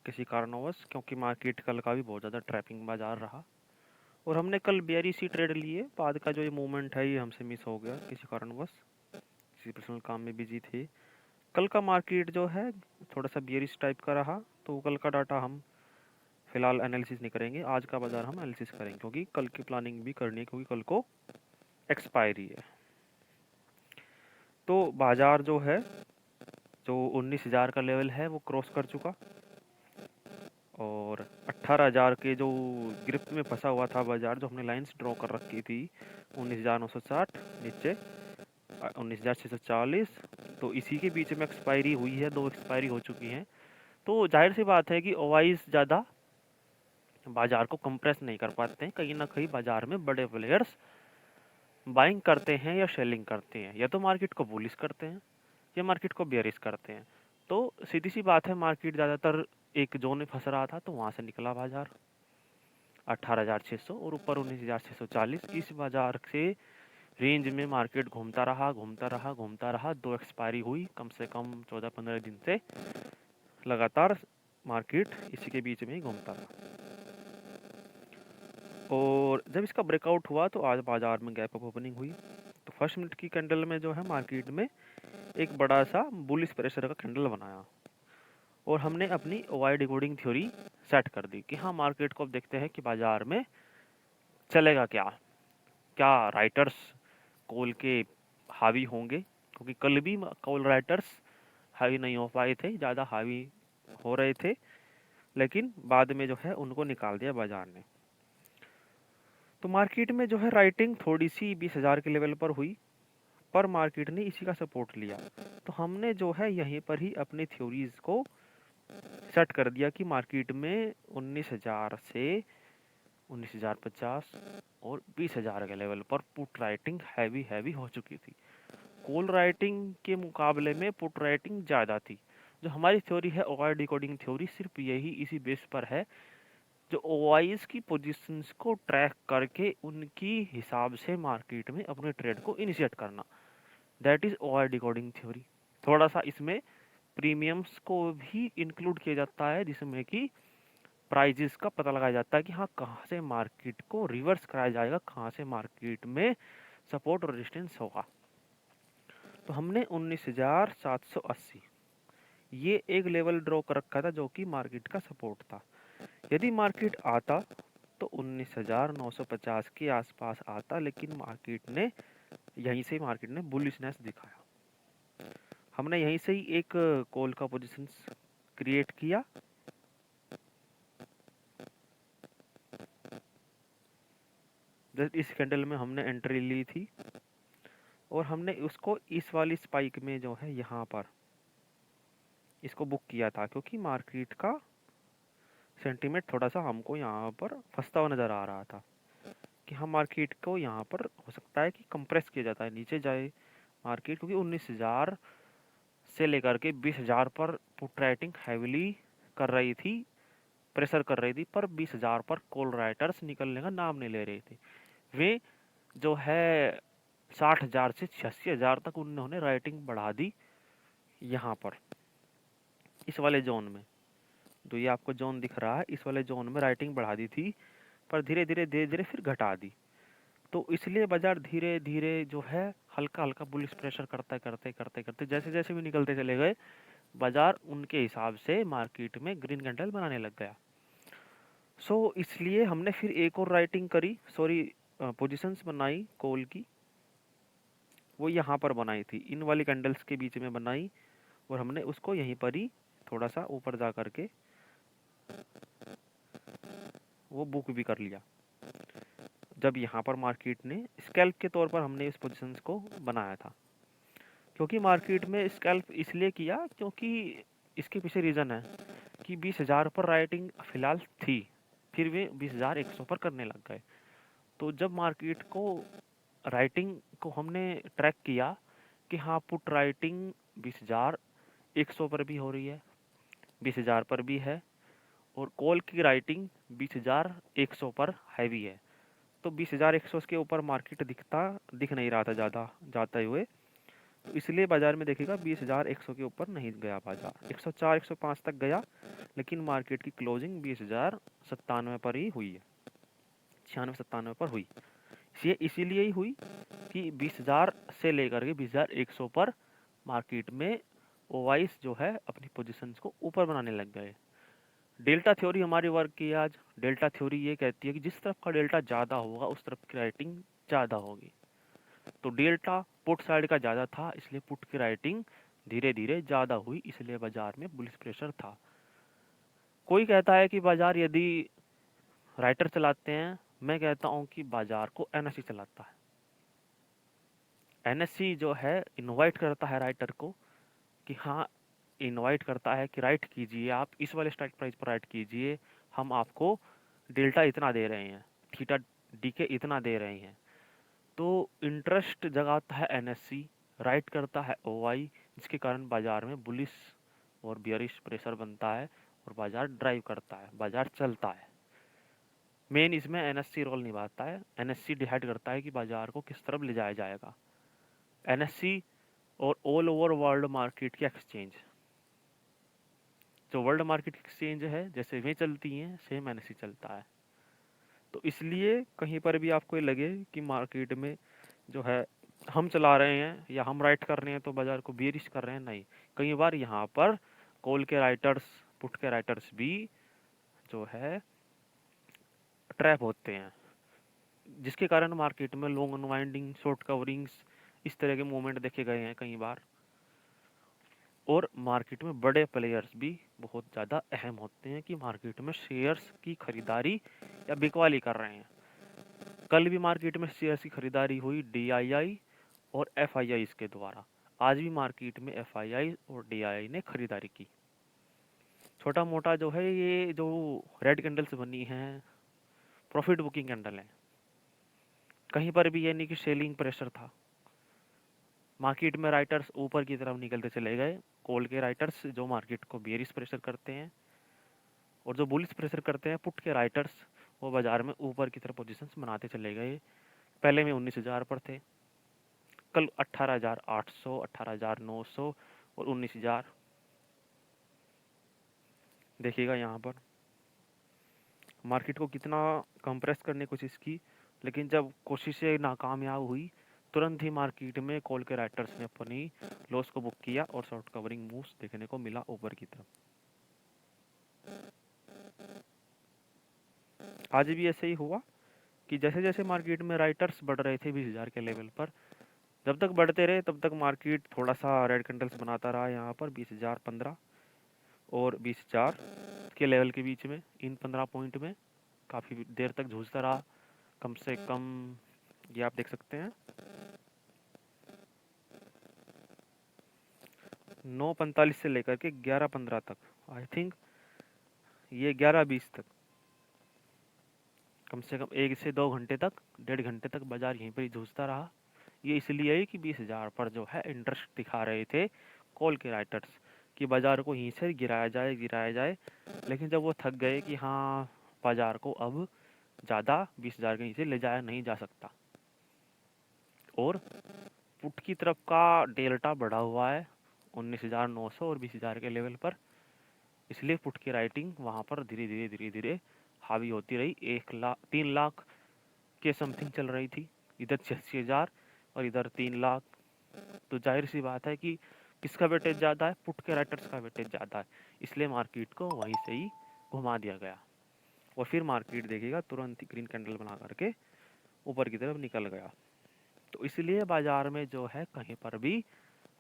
किसी कारणवश, क्योंकि मार्केट कल का भी बहुत ज़्यादा ट्रैपिंग बाजार रहा और हमने कल बेयरिश ही ट्रेड लिए। बाद का जो ये मूवमेंट है ये हमसे मिस हो गया किसी कारणवश, किसी पर्सनल काम में बिजी थे। कल का मार्केट जो है थोड़ा सा बेयरिश टाइप का रहा, तो कल का डाटा हम फिलहाल एनालिसिस नहीं करेंगे। आज का बाजार हम एनालिसिस करेंगे क्योंकि कल की प्लानिंग भी करनी है, क्योंकि कल को एक्सपायरी है। तो बाजार जो है जो 19,000 का लेवल है वो क्रॉस कर चुका और 18,000 के जो ग्रिप में फंसा हुआ था बाजार, जो हमने लाइंस ड्रॉ कर रखी थी 19,960 नीचे 19,640, तो इसी के बीच में एक्सपायरी हुई है, 2 एक्सपायरी हो चुकी हैं। तो जाहिर सी बात है कि ओवाइस ज़्यादा बाजार को कंप्रेस नहीं कर पाते हैं। कहीं ना कहीं बाजार में बड़े प्लेयर्स बाइंग करते हैं या सेलिंग करते हैं, या तो मार्केट को बुलिश करते हैं या मार्केट को बेयरिश करते हैं। तो सीधी सी बात है, मार्केट ज़्यादातर एक जोन में फंस रहा था तो वहाँ से निकला बाजार 18,600 और ऊपर 19,640। इस बाजार से रेंज में मार्केट घूमता रहा घूमता रहा घूमता रहा। 2 एक्सपायरी हुई कम से कम 14-15 दिन से लगातार मार्केट इसी के बीच में ही घूमता रहा। और जब इसका ब्रेकआउट हुआ तो आज बाजार में गैप अप ओपनिंग हुई। तो फर्स्ट मिनट की कैंडल में जो है मार्केट में एक बड़ा सा बुलिश प्रेशर का कैंडल बनाया और हमने अपनी ओआई डिकोडिंग थ्योरी सेट कर दी कि हाँ, मार्केट को अब देखते हैं कि बाजार में चलेगा क्या। क्या राइटर्स कॉल के हावी होंगे, क्योंकि कल भी कॉल राइटर्स हावी नहीं हो पाए थे, ज़्यादा हावी हो रहे थे, लेकिन बाद में जो है उनको निकाल दिया बाजार ने। तो मार्केट में जो है राइटिंग थोड़ी सी 20,000 के लेवल पर हुई, पर मार्केट ने इसी का सपोर्ट लिया। तो हमने जो है यहीं पर ही अपनी थ्योरीज को सेट कर दिया कि मार्केट में 19,000 से 19,050 और 20,000 के लेवल पर पुट राइटिंग हैवी हैवी हो चुकी थी। कॉल राइटिंग के मुकाबले में पुट राइटिंग ज़्यादा थी। जो हमारी थ्योरी है ओआई डिकोडिंग थ्योरी, सिर्फ यही इसी बेस पर है, जो ओआईज की पोजीशंस को ट्रैक करके उनकी हिसाब से मार्केट में अपने ट्रेड को इनिशिएट करना। That is OI decoding theory. थोड़ा सा इसमें प्रीमियम्स को भी इंक्लूड किया जाता है, जिसमें कि प्राइजेस का पता लगाया जाता है कि हाँ, कहाँ से मार्केट को रिवर्स कराया जाएगा, कहाँ से मार्केट में सपोर्ट और रेजिस्टेंस होगा। तो हमने 19,780 ये एक लेवल ड्रॉ कर रखा था जो कि मार्केट का सपोर्ट था। यदि मार्केट आता तो 19,950 के आसपास आता, लेकिन मार्केट ने यहीं से मार्केट ने बुलिशनेस दिखाया। हमने यहीं से ही एक कॉल का पोजीशन क्रिएट किया। जस्ट इस कैंडल में हमने एंट्री ली थी और हमने उसको इस वाली स्पाइक में जो है यहाँ पर इसको बुक किया था, क्योंकि मार्केट का सेंटीमेंट थोड़ा सा हमको यहाँ पर फंसता हुआ नज़र आ रहा था कि हम मार्केट को यहाँ पर हो सकता है कि कंप्रेस किया जाता है, नीचे जाए मार्केट, क्योंकि 19,000 से लेकर के 20,000 पर पुट राइटिंग हैविली कर रही थी, प्रेशर कर रही थी, पर 20,000 पर कॉल राइटर्स निकलने का नाम नहीं ले रहे थे। वे जो है 60,000 से 86,000 तक उन्होंने राइटिंग बढ़ा दी यहाँ पर इस वाले जोन में। तो ये आपको जोन दिख रहा है, इस वाले जोन में राइटिंग बढ़ा दी थी, पर धीरे धीरे फिर घटा दी। तो इसलिए बाजार धीरे धीरे जो है हल्का हल्का बुलिश प्रेशर करते करते करते करते जैसे जैसे भी निकलते चले गए, बाजार उनके हिसाब से मार्केट में ग्रीन कैंडल बनाने लग गया। इसलिए हमने फिर एक और राइटिंग करी, सॉरी पोजीशंस बनाई कॉल की, वो यहाँ पर बनाई थी, इन वाली कैंडल्स के बीच में बनाई, और हमने उसको यहीं पर ही थोड़ा सा ऊपर जा करके वो बुक भी कर लिया। जब यहाँ पर मार्केट ने स्कैल्प के तौर पर हमने इस पोजीशंस को बनाया था, क्योंकि मार्केट में स्कैल्प इसलिए किया क्योंकि इसके पीछे रीज़न है कि 20,000 पर राइटिंग फिलहाल थी, फिर वे 20,100 पर करने लग गए। तो जब मार्केट को राइटिंग को हमने ट्रैक किया कि हाँ, पुट राइटिंग 20,100 पर भी हो रही है, 20,000 पर भी है, और कॉल की राइटिंग 20,100 पर हैवी है, तो 20,100 के ऊपर मार्केट दिख नहीं रहा था ज़्यादा जाते हुए। तो इसलिए बाजार में देखिएगा 20,100 के ऊपर नहीं गया बाजार, 104 105 तक गया, लेकिन मार्केट की क्लोजिंग 20,097 पर ही हुई है, 96-97 पर हुई। ये इसीलिए ही हुई कि 20,000 से लेकर के 20,100 पर मार्केट में ओवाइस जो है अपनी पोजीशंस को ऊपर बनाने लग गए। डेल्टा थ्योरी हमारी वर्क की है आज। डेल्टा थ्योरी ये कहती है कि जिस तरफ का डेल्टा ज़्यादा होगा उस तरफ की राइटिंग ज़्यादा होगी। तो डेल्टा पुट साइड का ज़्यादा था, इसलिए पुट की राइटिंग धीरे धीरे ज़्यादा हुई, इसलिए बाजार में बुलिश प्रेशर था। कोई कहता है कि बाजार यदि राइटर चलाते हैं, मैं कहता हूँ कि बाजार को एनएससी चलाता है। एनएससी जो है इनवाइट करता है राइटर को कि हाँ, इनवाइट करता है कि राइट कीजिए, आप इस वाले स्ट्राइक प्राइस पर राइट कीजिए, हम आपको डेल्टा इतना दे रहे हैं, थीटा डी के इतना दे रहे हैं। तो इंटरेस्ट जगाता है एनएससी, राइट करता है ओआई, जिसके कारण बाजार में बुलिश और बियरिश प्रेशर बनता है और बाजार ड्राइव करता है, बाजार चलता है। मेन इसमें एनएससी रोल निभाता है। एनएससी डिसाइड करता है कि बाजार को किस तरफ ले जाया जाएगा। एनएससी और ऑल ओवर वर्ल्ड मार्केट की एक्सचेंज, जो वर्ल्ड मार्केट एक्सचेंज है जैसे वे चलती हैं, सेम एनएससी चलता है। तो इसलिए कहीं पर भी आपको ये लगे कि मार्केट में जो है हम चला रहे हैं या हम राइट कर रहे हैं तो बाजार को बेरिश कर रहे हैं, नहीं। कई बार यहाँ पर कॉल के राइटर्स, पुट के राइटर्स भी जो है ट्रैप होते हैं, जिसके कारण मार्केट में लॉन्ग अनवाइंडिंग, शॉर्ट कवरिंग्स, इस तरह के मूवमेंट देखे गए हैं कई बार। और मार्केट में बड़े प्लेयर्स भी बहुत ज़्यादा अहम होते हैं कि मार्केट में शेयर्स की खरीदारी या बिकवाली कर रहे हैं। कल भी मार्केट में शेयर्स की खरीदारी हुई डीआईआई और एफआईआई के द्वारा। आज भी मार्केट में एफआईआई और डीआईआई ने खरीदारी की। छोटा मोटा जो है ये जो रेड कैंडल्स बनी हैं, प्रॉफिट बुकिंग कैंडल है। कहीं पर भी ये नहीं कि सेलिंग प्रेशर था। मार्केट में राइटर्स ऊपर की तरफ निकलते चले गए, कॉल के राइटर्स जो मार्केट को बेयरिश प्रेशर करते हैं, और जो बुलिश प्रेशर करते हैं पुट के राइटर्स, वो बाजार में ऊपर की तरफ पोजीशंस बनाते चले गए। पहले में 19,000 पर थे, कल 18,800, 18,900 और 19,000। देखिएगा यहाँ पर मार्केट को कितना कंप्रेस करने की कोशिश की, लेकिन जब कोशिशें नाकामयाब हुई, तुरंत ही मार्केट में कॉल के राइटर्स ने अपनी लॉस को बुक किया और शॉर्ट कवरिंग मूव्स देखने को मिला ऊपर की तरफ। आज भी ऐसे ही हुआ कि जैसे जैसे मार्केट में राइटर्स बढ़ रहे थे 20,000 के लेवल पर, जब तक बढ़ते रहे तब तक मार्केट थोड़ा सा रेड कैंडल्स बनाता रहा यहाँ पर 20,015 और 20,000 के लेवल के बीच में। इन 15 पॉइंट में काफ़ी देर तक जूझता रहा, कम से कम ये आप देख सकते हैं 9:45 से लेकर के 11:15 तक, आई थिंक ये 11:20 तक, कम से कम 1 से 2 घंटे तक, 1.5 घंटे तक बाजार यहीं पर ही जूझता रहा। ये इसलिए है कि 20,000 पर जो है इंटरेस्ट दिखा रहे थे कॉल के राइटर्स कि बाजार को यहीं से गिराया जाए, गिराया जाए। लेकिन जब वो थक गए कि हाँ, बाजार को अब ज़्यादा 20,000 के नीचे ले जाया नहीं जा सकता, और पुट की तरफ का डेल्टा बढ़ा हुआ है 19,900 और 20,000 के लेवल पर, इसलिए पुट की राइटिंग वहाँ पर धीरे धीरे धीरे धीरे हावी होती रही। 3 लाख के समथिंग चल रही थी, इधर 86,000 और इधर 3 लाख। तो जाहिर सी बात है कि किसका वेटेज ज़्यादा है, पुट के राइटर्स का वेटेज ज़्यादा है, इसलिए मार्केट को वहीं से ही घुमा दिया गया। और फिर मार्केट देखिएगा तुरंत ही ग्रीन कैंडल बना करके ऊपर की तरफ निकल गया। तो इसलिए बाजार में जो है कहीं पर भी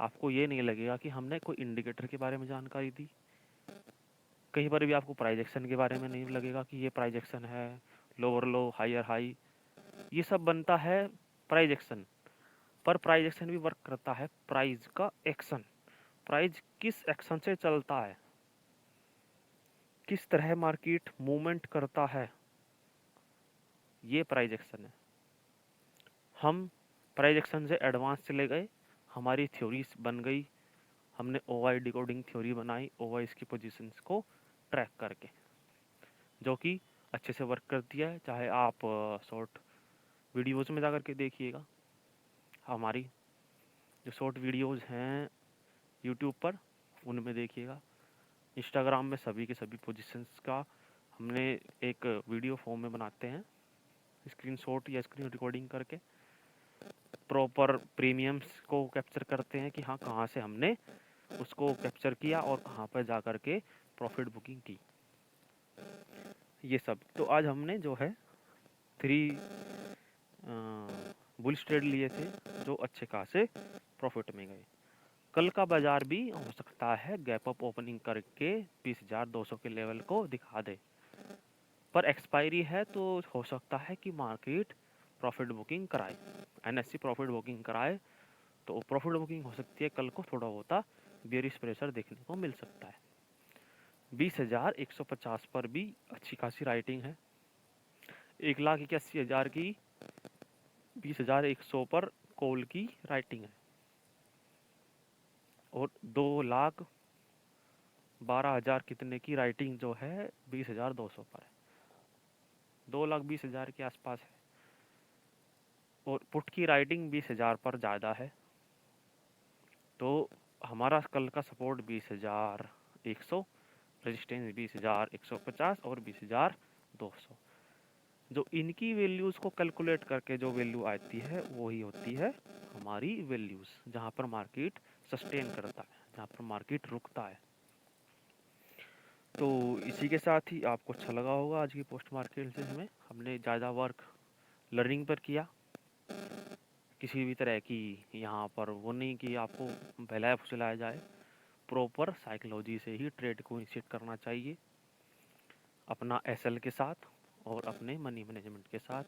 आपको ये नहीं लगेगा कि हमने कोई इंडिकेटर के बारे में जानकारी दी, कहीं पर भी आपको प्राइस एक्शन के बारे में नहीं लगेगा कि ये प्राइस एक्शन है, लोअर लो हायर हाई, ये सब बनता है प्राइस एक्शन। पर प्राइस एक्शन भी वर्क करता है प्राइस का एक्शन, प्राइस किस एक्शन से चलता है, किस तरह मार्केट मूवमेंट करता है, ये प्राइस एक्शन है। हम प्राइस एक्शन से एडवांस चले गए, हमारी थ्योरीज बन गई, हमने ओवाई डिकोडिंग थ्योरी बनाई ओवाई की पोजीशंस को ट्रैक करके, जो कि अच्छे से वर्क करती है। चाहे आप शॉर्ट वीडियोज़ में जा कर के देखिएगा, हमारी जो शॉर्ट वीडियोज़ हैं यूट्यूब पर उनमें देखिएगा। इंस्टाग्राम में सभी के सभी पोजीशंस का हमने एक वीडियो फॉर्म में बनाते हैं, स्क्रीनशॉट या स्क्रीन रिकॉर्डिंग करके प्रॉपर प्रीमियम्स को कैप्चर करते हैं कि हाँ कहाँ से हमने उसको कैप्चर किया और कहाँ पर जा कर के प्रॉफिट बुकिंग की, ये सब। तो आज हमने जो है 3 बुलिश ट्रेड लिए थे जो अच्छे खासे प्रॉफिट में गए। कल का बाजार भी हो सकता है गैप अप ओपनिंग करके 20,200 के लेवल को दिखा दे, पर एक्सपायरी है तो हो सकता है कि मार्केट प्रॉफिट बुकिंग कराए, एनएससी प्रॉफिट बुकिंग कराए। तो प्रॉफिट बुकिंग हो सकती है कल को थोड़ा होता बेयरिश प्रेशर देखने को मिल सकता है। 20,150 पर भी अच्छी खासी राइटिंग है। 1,81,000 की 20,100 पर कॉल की राइटिंग है और 2,12,000 कितने की राइटिंग जो है 20,200 पर है, 2,20,000 के आसपास है। और पुट की राइटिंग 20,000 पर ज़्यादा है। तो हमारा कल का सपोर्ट 20,100, रेजिस्टेंस 20,150 और 20,200। जो इनकी वैल्यूज़ को कैलकुलेट करके जो वैल्यू आती है वही होती है हमारी वैल्यूज़, जहाँ पर मार्केट सस्टेन करता है, जहाँ पर मार्केट रुकता है। तो इसी के साथ ही आपको अच्छा लगा होगा आज की पोस्ट मार्केट से हमें हमने ज़्यादा वर्क लर्निंग पर किया। किसी भी तरह की यहाँ पर वो नहीं कि आपको बहलाया फुसलाया जाए, प्रॉपर साइकोलॉजी से ही ट्रेड को इनिशिएट करना चाहिए, अपना एसएल के साथ और अपने मनी मैनेजमेंट के साथ।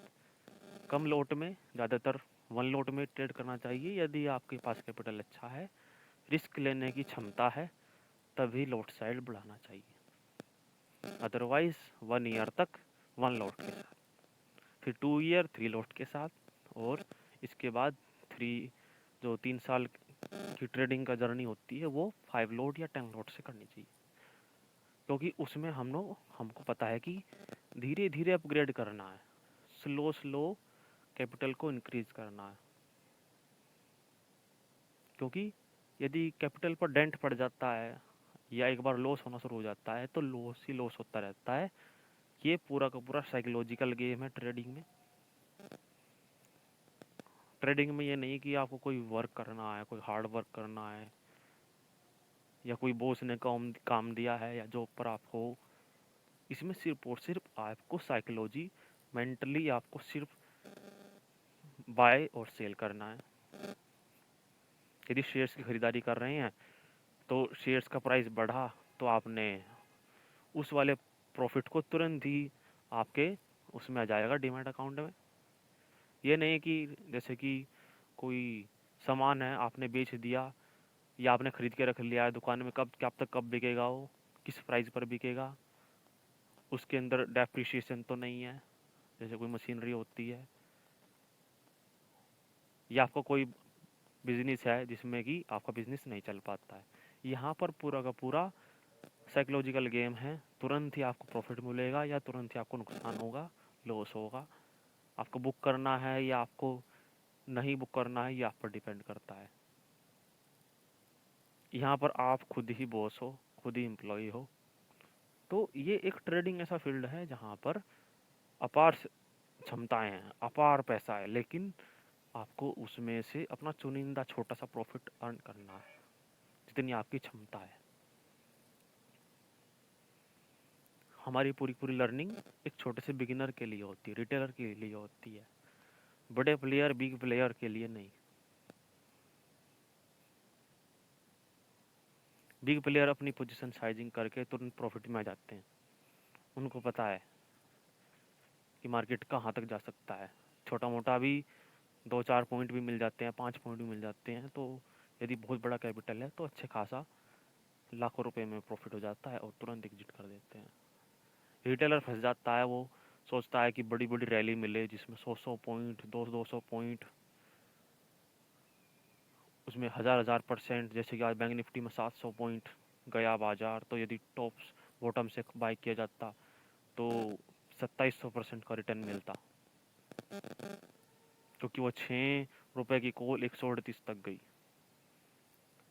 कम लोट में, ज़्यादातर 1 लोट में ट्रेड करना चाहिए यदि आपके पास कैपिटल अच्छा है, रिस्क लेने की क्षमता है, तभी लोट साइड बढ़ाना चाहिए। अदरवाइज 1 ईयर तक 1 लोट के साथ, फिर 2 ईयर 3 लोट के साथ, और इसके बाद 3 साल की ट्रेडिंग का जर्नी होती है वो 5 लोट या 10 लोट से करनी चाहिए, क्योंकि उसमें हमको पता है कि धीरे धीरे अपग्रेड करना है, स्लो स्लो कैपिटल को इंक्रीज करना है। क्योंकि यदि कैपिटल पर डेंट पड़ जाता है या एक बार लॉस होना शुरू हो जाता है तो लॉस ही लॉस होता रहता है। ये पूरा का पूरा साइकोलॉजिकल गेम है ट्रेडिंग में। ट्रेडिंग में ये नहीं कि आपको कोई वर्क करना है, कोई हार्ड वर्क करना है, या कोई बॉस ने काम दिया है या जॉब पर आप हो। इसमें सिर्फ और सिर्फ आपको साइकोलॉजी, मेंटली आपको सिर्फ बाय और सेल करना है। यदि शेयर्स की खरीदारी कर रहे हैं तो शेयर्स का प्राइस बढ़ा तो आपने उस वाले प्रॉफिट को तुरंत ही आपके उसमें आ जाएगा डीमैट अकाउंट में। ये नहीं कि जैसे कि कोई सामान है आपने बेच दिया या आपने खरीद के रख लिया है दुकान में, कब तक कब बिकेगा, वो किस प्राइस पर बिकेगा, उसके अंदर डेप्रिसिएशन तो नहीं है जैसे कोई मशीनरी होती है, या आपका कोई बिजनेस है जिसमें कि आपका बिजनेस नहीं चल पाता है। यहाँ पर पूरा का पूरा साइकोलॉजिकल गेम है, तुरंत ही आपको प्रॉफिट मिलेगा या तुरंत ही आपको नुकसान होगा, लॉस होगा। आपको बुक करना है या आपको नहीं बुक करना है, ये आप पर डिपेंड करता है। यहाँ पर आप खुद ही बॉस हो, खुद ही एम्प्लॉय हो। तो ये एक ट्रेडिंग ऐसा फील्ड है जहाँ पर अपार क्षमताएं हैं, अपार पैसा है, लेकिन आपको उसमें से अपना चुनिंदा छोटा सा प्रॉफिट अर्न करना है जितनी आपकी क्षमता है। हमारी पूरी पूरी लर्निंग एक छोटे से बिगिनर के लिए होती है, रिटेलर के लिए होती है, बड़े प्लेयर बिग प्लेयर के लिए नहीं। बिग प्लेयर अपनी पोजीशन साइजिंग करके तुरंत प्रॉफिट में आ जाते हैं। उनको पता है कि मार्केट कहाँ तक जा सकता है। छोटा मोटा भी 2-4 पॉइंट भी मिल जाते हैं, 5 पॉइंट भी मिल जाते हैं, तो यदि बहुत बड़ा कैपिटल है तो अच्छे खासा लाखों रुपए में प्रॉफिट हो जाता है और तुरंत एग्जिट कर देते हैं। रिटेलर फंस जाता है, वो सोचता है कि बड़ी बड़ी रैली मिले जिसमें 100-100 पॉइंट, 200-200 पॉइंट, उसमें हज़ार-हज़ार%, जैसे कि आज बैंक निफ्टी में 700 पॉइंट गया बाजार, तो यदि टॉप्स बॉटम से बाई किया जाता तो 2700% का रिटर्न मिलता, क्योंकि वो 6 रुपए की कॉल 138 तक गई।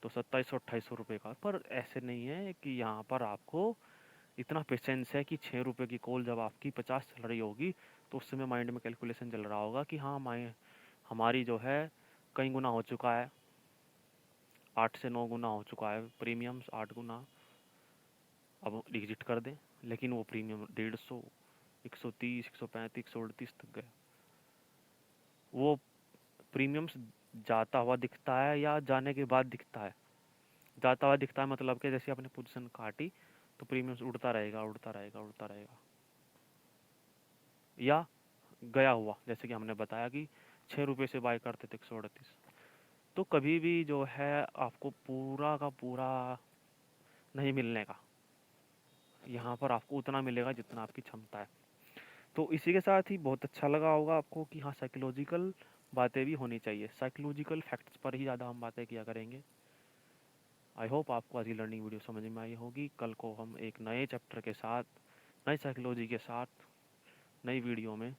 तो 2700-2800 का। पर ऐसे नहीं है कि यहाँ पर आपको इतना पेशेंस है कि 6 रुपये की कॉल जब आपकी 50 चल रही होगी तो उस समय माइंड में कैलकुलेशन चल रहा होगा कि हाँ हमारी जो है कई गुना हो चुका है, 8 से 9 गुना हो चुका है प्रीमियम्स, 8 गुना, अब एग्जिट कर दें। लेकिन वो प्रीमियम 150, 130, 135, 138 तक गए। वो प्रीमियम्स जाता हुआ दिखता है या जाने के बाद दिखता है? जाता हुआ दिखता है मतलब कि जैसे आपने पोजीशन काटी तो प्रीमियम्स उड़ता रहेगा, उड़ता रहेगा, उड़ता रहेगा। या गया हुआ, जैसे कि हमने बताया कि 6 रुपये से बाय करते थे 138। तो कभी भी जो है आपको पूरा का पूरा नहीं मिलने का, यहाँ पर आपको उतना मिलेगा जितना आपकी क्षमता है। तो इसी के साथ ही बहुत अच्छा लगा होगा आपको कि हाँ, साइकोलॉजिकल बातें भी होनी चाहिए, साइकोलॉजिकल फैक्ट्स पर ही ज़्यादा हम बातें किया करेंगे। आई होप आपको आज की लर्निंग वीडियो समझ में आई होगी। कल को हम एक नए चैप्टर के साथ, नई साइकोलॉजी के साथ, नई वीडियो में